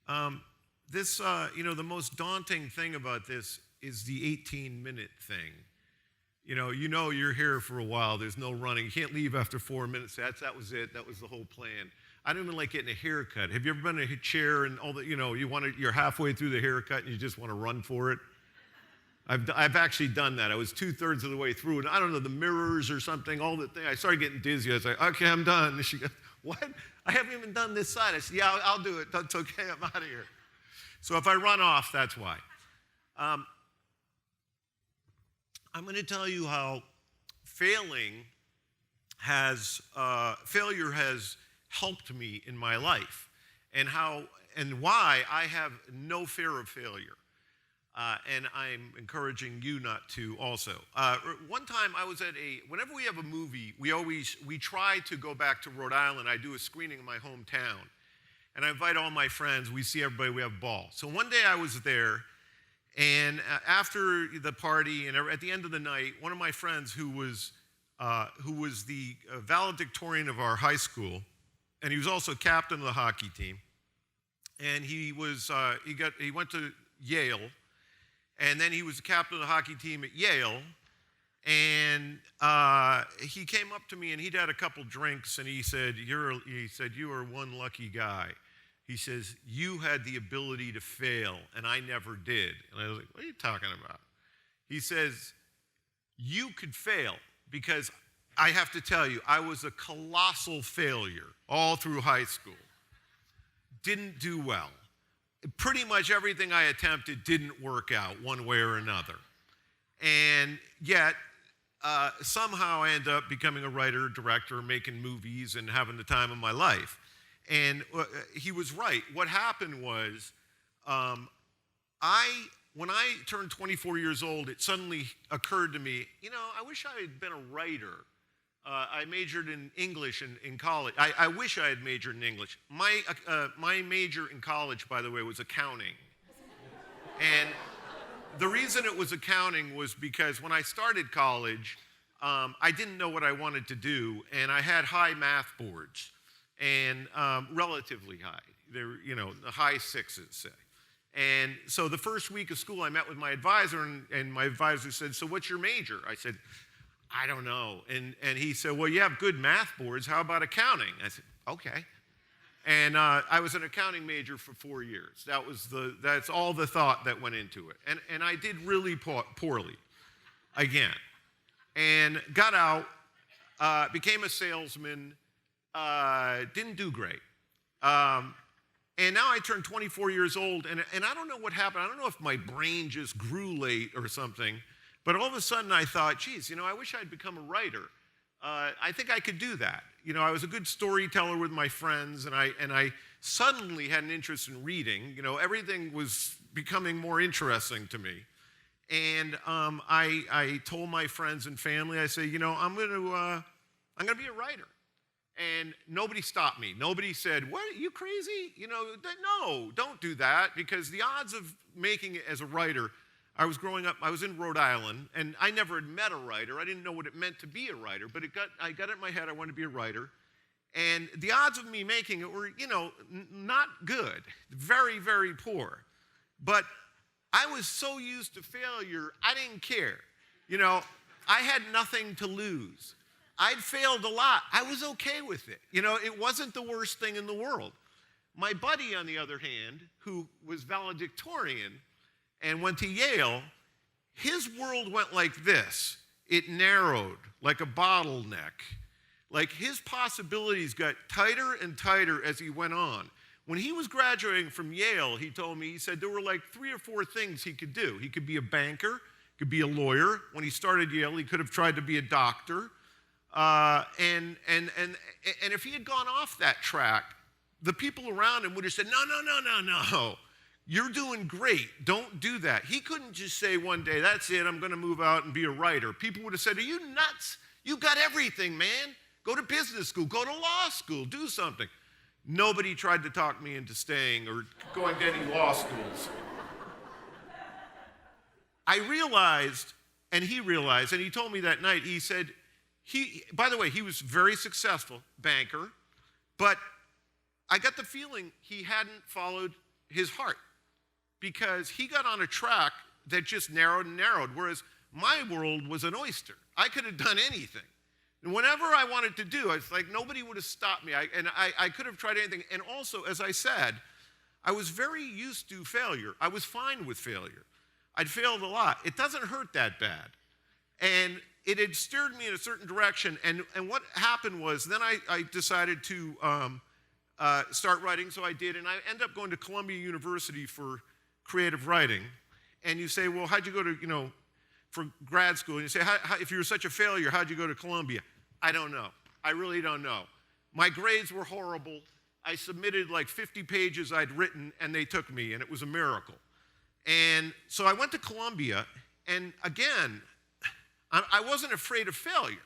The most daunting thing about this is the 18-minute thing. You know you're here for a while. There's no running. You can't leave after 4 minutes. That was it. That was the whole plan. I don't even like getting a haircut. Have you ever been in a chair and all that? You're halfway through the haircut and you just want to run for it. I've actually done that. I was 2/3 of the way through, and I don't know, the mirrors or something, all the thing. I started getting dizzy. I was like, okay, I'm done. And she goes, what? I haven't even done this side. I said, yeah, I'll do it. That's okay. I'm out of here. So if I run off, that's why. I'm going to tell you how failure has helped me in my life, and why I have no fear of failure. And I'm encouraging you not to also. One time I was whenever we have a movie, we try to go back to Rhode Island. I do a screening in my hometown. And I invite all my friends. We see everybody, we have a ball. So one day I was there, and after the party and at the end of the night, one of my friends who was the valedictorian of our high school, and he was also captain of the hockey team, and he went to Yale. And then he was the captain of the hockey team at Yale, and he came up to me, and he'd had a couple drinks, and he said, you are one lucky guy. He says, you had the ability to fail, and I never did. And I was like, what are you talking about? He says, you could fail, because I have to tell you, I was a colossal failure all through high school. Didn't do well. Pretty much everything I attempted didn't work out one way or another. And yet, somehow I ended up becoming a writer, director, making movies, and having the time of my life. And he was right. What happened was, when I turned 24 years old, it suddenly occurred to me, I wish I had been a writer. I majored in English in college. I wish I had majored in English. My major in college, by the way, was accounting. And the reason it was accounting was because when I started college, I didn't know what I wanted to do, and I had high math boards, and relatively high. They were, the high sixes, say. And so the first week of school, I met with my advisor, and my advisor said, so what's your major? I said, I don't know. And he said, well, you have good math boards. How about accounting? I said, okay. And I was an accounting major for 4 years. That's all the thought that went into it. And I did really poorly, again. And got out, became a salesman, didn't do great. And now I turned 24 years old, and I don't know what happened. I don't know if my brain just grew late or something. But all of a sudden I thought, geez, I wish I'd become a writer. I think I could do that. I was a good storyteller with my friends, and I suddenly had an interest in reading. Everything was becoming more interesting to me. And I told my friends and family, I say, I'm going to be a writer. And nobody stopped me. Nobody said, what, are you crazy? No, don't do that, because the odds of making it as a writer, I was growing up, I was in Rhode Island, and I never had met a writer. I didn't know what it meant to be a writer, but I got it in my head I wanted to be a writer. And the odds of me making it were, not good, very, very poor. But I was so used to failure, I didn't care. I had nothing to lose. I'd failed a lot. I was okay with it. It wasn't the worst thing in the world. My buddy, on the other hand, who was valedictorian, and went to Yale, his world went like this. It narrowed like a bottleneck. Like his possibilities got tighter and tighter as he went on. When he was graduating from Yale, he told me, he said there were like 3 or 4 things he could do. He could be a banker, could be a lawyer. When he started Yale, he could have tried to be a doctor. And if he had gone off that track, the people around him would have said, no. You're doing great. Don't do that. He couldn't just say one day, that's it, I'm going to move out and be a writer. People would have said, are you nuts? You got everything, man. Go to business school. Go to law school. Do something. Nobody tried to talk me into staying or going to any law schools. I realized, and he told me that night, he said, by the way, he was very successful banker, but I got the feeling he hadn't followed his heart, because he got on a track that just narrowed and narrowed, whereas my world was an oyster. I could have done anything. And whenever I wanted to do, it's like nobody would have stopped me. I could have tried anything. And also, as I said, I was very used to failure. I was fine with failure. I'd failed a lot. It doesn't hurt that bad. And it had steered me in a certain direction. And what happened was then I decided to start writing, so I did. And I ended up going to Columbia University for creative writing. And you say, well, how'd you go to, for grad school? And you say, if you were such a failure, how'd you go to Columbia? I don't know. I really don't know. My grades were horrible. I submitted like 50 pages I'd written, and they took me, and it was a miracle. And so I went to Columbia, and again, I wasn't afraid of failure.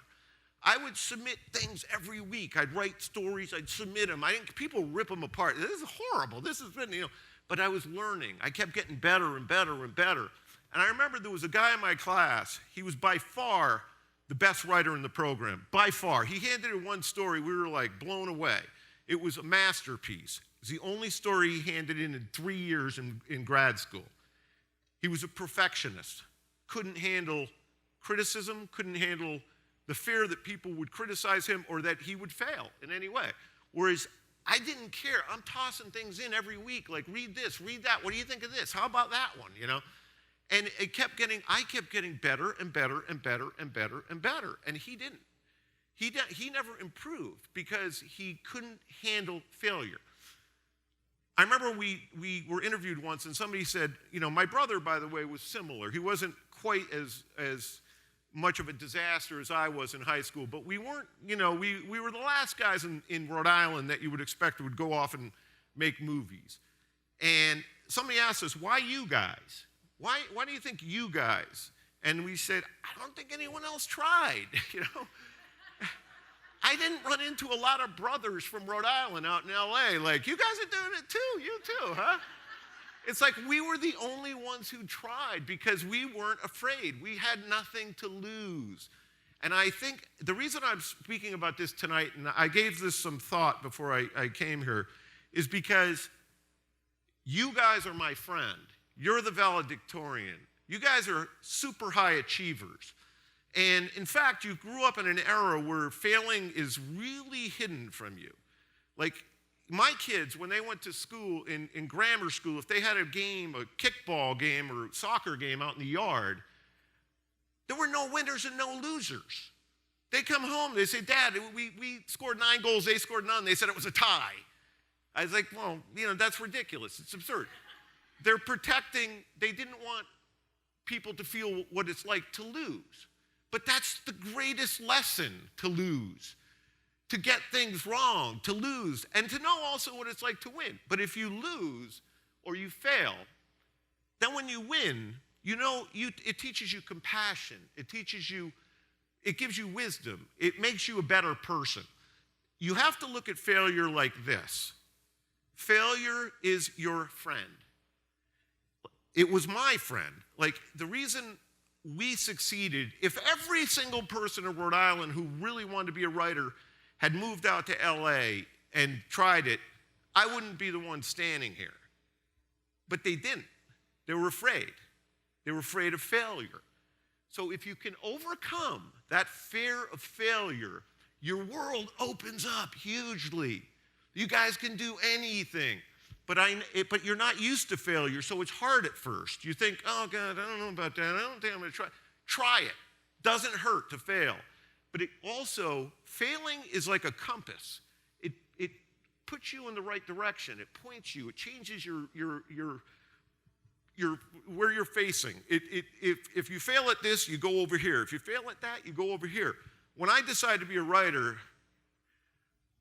I would submit things every week. I'd write stories. I'd submit them. People rip them apart. This is horrible. This has been, but I was learning. I kept getting better and better and better. And I remember there was a guy in my class. He was by far the best writer in the program, by far. He handed in one story. We were like blown away. It was a masterpiece. It was the only story he handed in 3 years in grad school. He was a perfectionist, couldn't handle criticism, couldn't handle the fear that people would criticize him or that he would fail in any way. Whereas I didn't care. I'm tossing things in every week, like read this, read that. What do you think of this? How about that one, And I kept getting better and better and better and better and better. And he didn't. He never improved because he couldn't handle failure. I remember we were interviewed once and somebody said, my brother, by the way, was similar. He wasn't quite as much of a disaster as I was in high school, but we weren't, we were the last guys in Rhode Island that you would expect would go off and make movies. And somebody asked us, why you guys? Why do you think you guys? And we said, I don't think anyone else tried, I didn't run into a lot of brothers from Rhode Island out in LA, like, you guys are doing it too, you too, huh? It's like we were the only ones who tried because we weren't afraid. We had nothing to lose. And I think the reason I'm speaking about this tonight, and I gave this some thought before I came here, is because you guys are my friend. You're the valedictorian. You guys are super high achievers. And in fact, you grew up in an era where failing is really hidden from you. Like my kids, when they went to school, in grammar school, if they had a game, a kickball game or soccer game out in the yard, there were no winners and no losers. They come home, they say, Dad, we scored 9 goals, they scored none. They said it was a tie. I was like, well, that's ridiculous. It's absurd. They're protecting, they didn't want people to feel what it's like to lose. But that's the greatest lesson, to lose, to get things wrong, to lose, and to know also what it's like to win. But if you lose or you fail, then when you win, it teaches you compassion. It gives you wisdom. It makes you a better person. You have to look at failure like this. Failure is your friend. It was my friend. Like, the reason we succeeded, if every single person in Rhode Island who really wanted to be a writer had moved out to LA and tried it, I wouldn't be the one standing here. But they didn't. They were afraid. They were afraid of failure. So if you can overcome that fear of failure, your world opens up hugely. You guys can do anything. But you're not used to failure, so it's hard at first. You think, oh, God, I don't know about that. I don't think I'm going to try. Try it. Doesn't hurt to fail. But it also, failing is like a compass. It puts you in the right direction. It points you. It changes your where you're facing. If you fail at this, you go over here. If you fail at that, you go over here. When I decided to be a writer,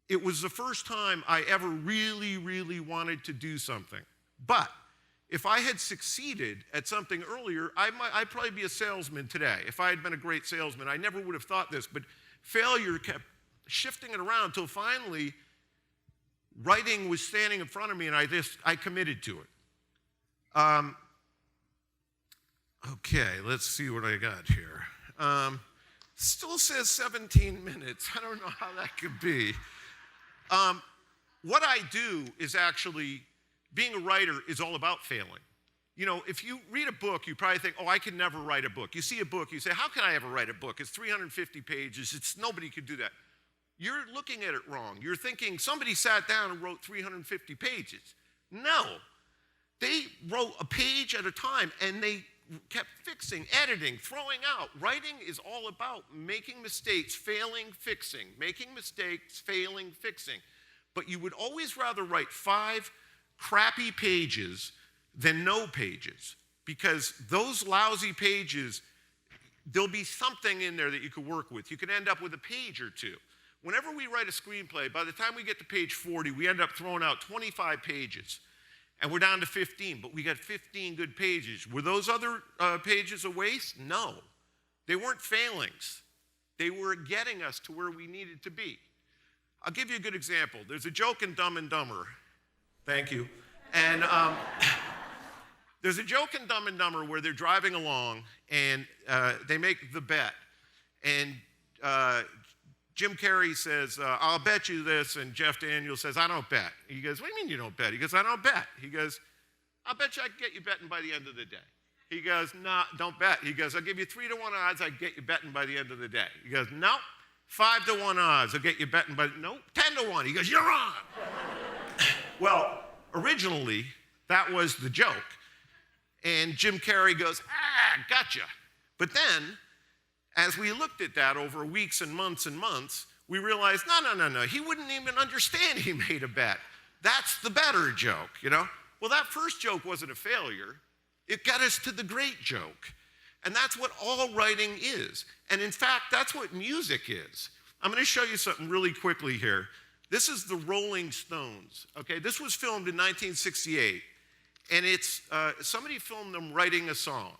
it was the first time I ever really, really wanted to do something. But if I had succeeded at something earlier, I'd probably be a salesman today. If I had been a great salesman, I never would have thought this. But failure kept shifting it around until finally writing was standing in front of me, and I committed to it. Okay, let's see what I got here. Still says 17 minutes. I don't know how that could be. What I do is actually being a writer is all about failing. You know, if you read a book, you probably think, oh, I could never write a book. You see a book, you say, how can I ever write a book? It's 350 pages. Nobody could do that. You're looking at it wrong. You're thinking somebody sat down and wrote 350 pages. No. They wrote a page at a time, and they kept fixing, editing, throwing out. Writing is all about making mistakes, failing, fixing. Making mistakes, failing, fixing. But you would always rather write 5 crappy pages than no pages, because those lousy pages, there'll be something in there that you could work with. You could end up with a page or two. Whenever we write a screenplay, by the time we get to page 40, we end up throwing out 25 pages. And we're down to 15, but we got 15 good pages. Were those other pages a waste? No. They weren't failings. They were getting us to where we needed to be. I'll give you a good example. There's a joke in Dumb and Dumber. Thank you. And there's a joke in Dumb and Dumber where they're driving along, and they make the bet. And Jim Carrey says, I'll bet you this, and Jeff Daniels says, I don't bet. He goes, what do you mean you don't bet? He goes, I don't bet. He goes, I'll bet you I can get you betting by the end of the day. He goes, no, don't bet. He goes, I'll give you 3 to 1 odds I can get you betting by the end of the day. He goes, no, 5 to 1 odds I'll get you betting by, no, 10 to 1. He goes, you're wrong. Well, originally, that was the joke. And Jim Carrey goes, gotcha. But then, as we looked at that over weeks and months, we realized, no. He wouldn't even understand he made a bet. That's the better joke, you know? Well, that first joke wasn't a failure. It got us to the great joke. And that's what all writing is. And in fact, that's what music is. I'm going to show you something really quickly here. This is the Rolling Stones, okay? This was filmed in 1968. And it's, somebody filmed them writing a song.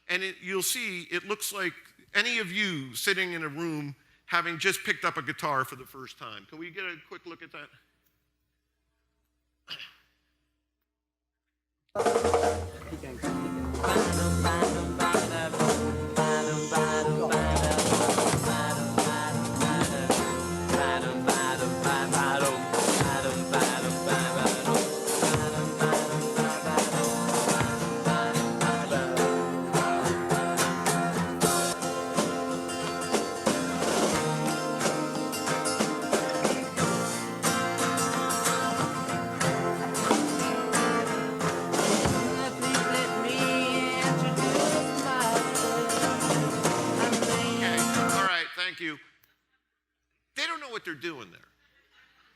And you'll see, it looks like any of you sitting in a room having just picked up a guitar for the first time. Can we get a quick look at that? They're doing there.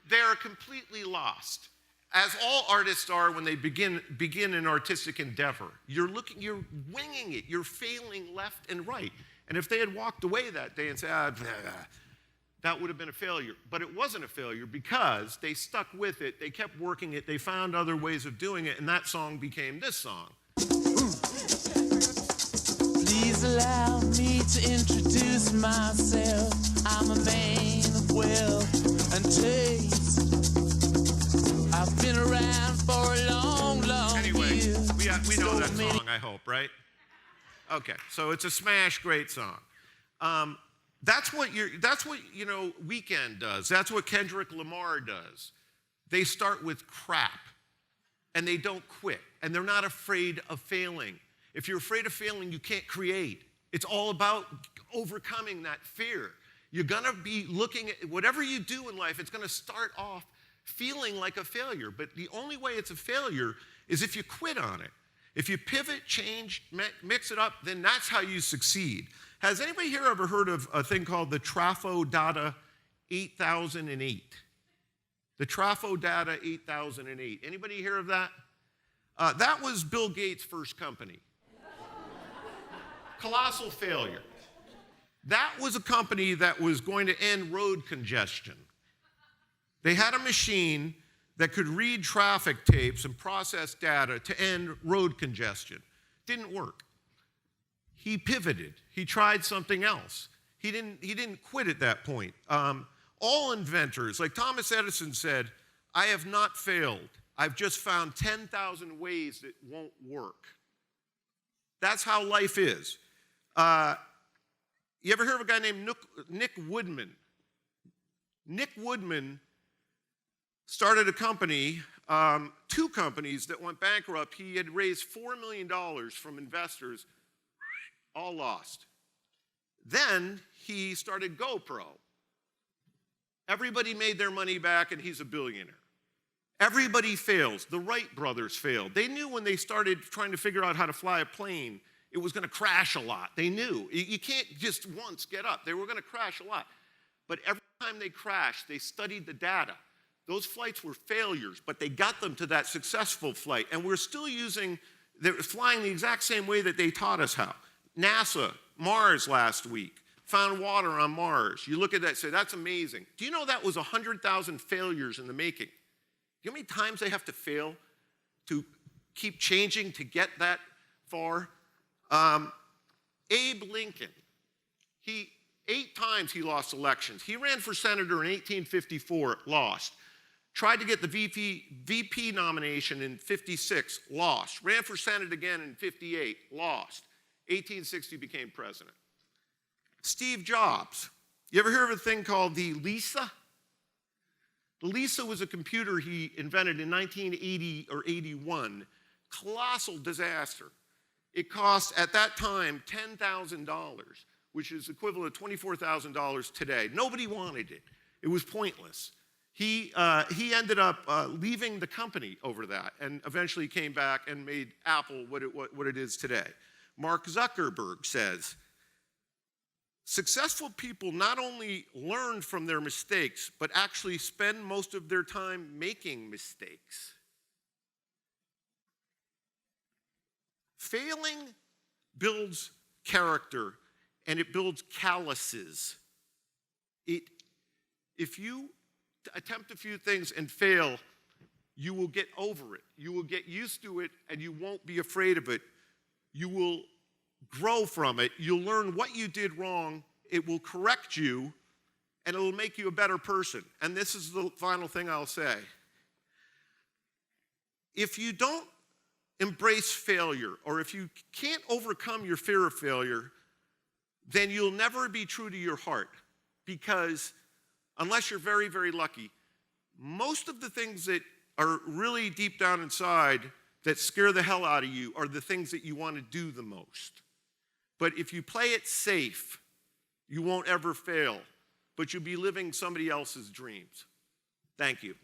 They're completely lost, as all artists are when they begin an artistic endeavor. You're winging it, you're failing left and right. And if they had walked away that day and said, that would have been a failure. But it wasn't a failure because they stuck with it, they kept working it, they found other ways of doing it, and that song became this song. Please allow me to introduce myself. I'm a man of wealth and taste. I've been around for a long anyway, year. We know that song, I hope, right? Okay, so it's a smash, great song. That's what you know, Weeknd does. That's what Kendrick Lamar does. They start with crap, and they don't quit, and they're not afraid of failing. If you're afraid of failing, you can't create. It's all about overcoming that fear. You're gonna be looking at whatever you do in life, it's gonna start off feeling like a failure. But the only way it's a failure is if you quit on it. If you pivot, change, mix it up, then that's how you succeed. Has anybody here ever heard of a thing called the Trafo Data 8008? The Trafo Data 8008. Anybody hear of that? That was Bill Gates' first company. Colossal failure. That was a company that was going to end road congestion. They had a machine that could read traffic tapes and process data to end road congestion. Didn't work. He pivoted. He tried something else. He didn't quit at that point. All inventors, like Thomas Edison said, I have not failed. I've just found 10,000 ways that won't work. That's how life is. You ever hear of a guy named Nick Woodman? Nick Woodman started a company two companies that went bankrupt. He had raised $4 million from investors, all lost. Then he started GoPro. Everybody made their money back, and he's a billionaire. Everybody fails. The Wright brothers failed. They knew when they started trying to figure out how to fly a plane, it was going to crash a lot. They knew. You can't just once get up. They were going to crash a lot. But every time they crashed, they studied the data. Those flights were failures, but they got them to that successful flight. And we're still they're flying the exact same way that they taught us how. NASA, Mars last week, found water on Mars. You look at that and say, that's amazing. Do you know that was 100,000 failures in the making? You know how many times they have to fail to keep changing to get that far? Abe Lincoln, 8 times he lost elections. He ran for senator in 1854, lost. Tried to get the VP nomination in 56, lost. Ran for Senate again in 58, lost. 1860 became president. Steve Jobs, you ever hear of a thing called the Lisa? The Lisa was a computer he invented in 1980 or 81. Colossal disaster. It cost, at that time, $10,000, which is equivalent to $24,000 today. Nobody wanted it. It was pointless. He ended up leaving the company over that and eventually came back and made Apple what it is today. Mark Zuckerberg says, successful people not only learn from their mistakes, but actually spend most of their time making mistakes. Failing builds character, and it builds calluses. If you attempt a few things and fail, you will get over it. You will get used to it, and you won't be afraid of it. You will grow from it. You'll learn what you did wrong. It will correct you, and it will make you a better person. And this is the final thing I'll say. If you don't embrace failure, or if you can't overcome your fear of failure, then you'll never be true to your heart. Because unless you're very, very lucky, most of the things that are really deep down inside that scare the hell out of you are the things that you want to do the most. But if you play it safe, you won't ever fail, but you'll be living somebody else's dreams. Thank you.